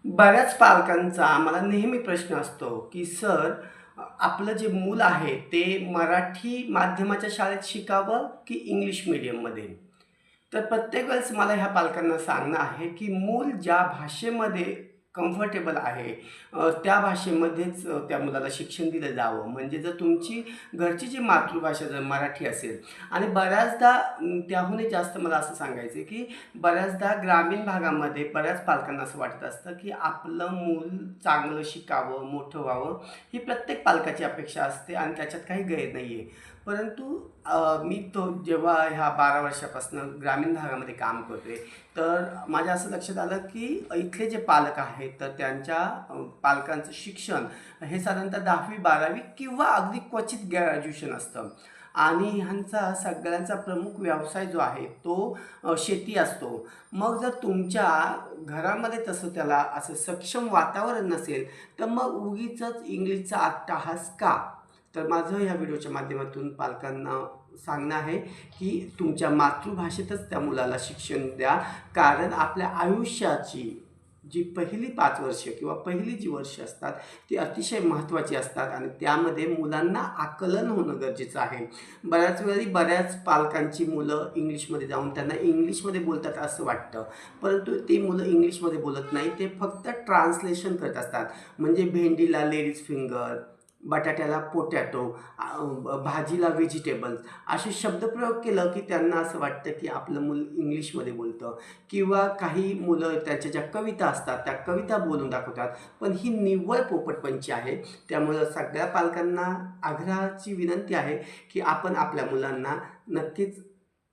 बऱ्याच पालकांचा मला नेहमी प्रश्न असतो, की सर आपलं जे मूल आहे ते मराठी माध्यमाच्या शाळेत शिकावं की इंग्लिश मीडियममध्ये? तर प्रत्येक वेळेस मला ह्या पालकांना सांगणं आहे, की मूल ज्या भाषेमध्ये कम्फर्टेबल आहे त्या भाषेमध्येच त्या मुलाला शिक्षण दिलं जावं. म्हणजे जर तुमची घरची जी मातृभाषा जर मराठी असेल आणि बऱ्याचदा त्याहूनही जास्त मला असं सांगायचं आहे, की बऱ्याचदा ग्रामीण भागामध्ये बऱ्याच पालकांना असं वाटत असतं, की आपलं मूल चांगलं शिकावं, मोठं व्हावं, ही प्रत्येक पालकाची अपेक्षा असते आणि त्याच्यात काही गैर नाही आहे. परंतु मी जेव्हा ह्या 12 वर्षापासून ग्रामीण भागामध्ये काम करतोय, तर माझ्या असं लक्षात आलं, की इथले जे पालक आहेत, तर त्यांच्या पालकांचं शिक्षण हे साधारणतः 10वी-12वी किंवा अगदी क्वचित ग्रॅज्युएशन असतं आणि ह्यांचा सगळ्यांचा प्रमुख व्यवसाय जो आहे, तो शेती असतो. मग जर तुमच्या घरामध्ये तसं त्याला असं सक्षम वातावरण नसेल, तर मग उगीचच इंग्लिशचा अट्टहास का? तर माझं ह्या व्हिडिओच्या माध्यमातून पालकांना सांगणं आहे, की तुमच्या मातृभाषेतच त्या मुलाला शिक्षण द्या. कारण आपल्या आयुष्याची जी पहिली 5 वर्ष किंवा पहिली जी वर्ष असतात, ती अतिशय महत्त्वाची असतात आणि त्यामध्ये मुलांना आकलन होणं गरजेचं आहे. बऱ्याच वेळी बऱ्याच पालकांची मुलं इंग्लिशमध्ये जाऊन त्यांना इंग्लिशमध्ये बोलतात असं वाटतं. परंतु ती मुलं इंग्लिशमध्ये बोलत नाही. ते फक्त ट्रान्सलेशन करत असतात. म्हणजे भेंडीला लेडीज फिंगर, बटाट्याला पोटॅटो, भाजीला व्हेजिटेबल्स असे शब्दप्रयोग केलं की त्यांना असं वाटतं की आपलं मूल इंग्लिशमध्ये बोलतं किंवा काही मुलं त्याच्या ज्या कविता असतात त्या कविता बोलून दाखवतात. पण ही निव्वळ पोपटपंची आहे. त्यामुळं सगळ्या पालकांना आग्रहाची विनंती आहे की आपण आपल्या मुलांना नक्कीच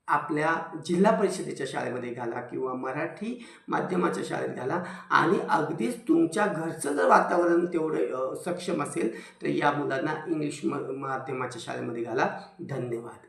आपल्या जिल्हा परिषदेच्या शाळेमध्ये घाला किंवा मराठी माध्यमाच्या शाळेत घाला आणि अगदीच तुमच्या घरचं जर वातावरण तेवढं सक्षम असेल तर या मुलांना इंग्लिश माध्यमाच्या शाळेमध्ये घाला. धन्यवाद.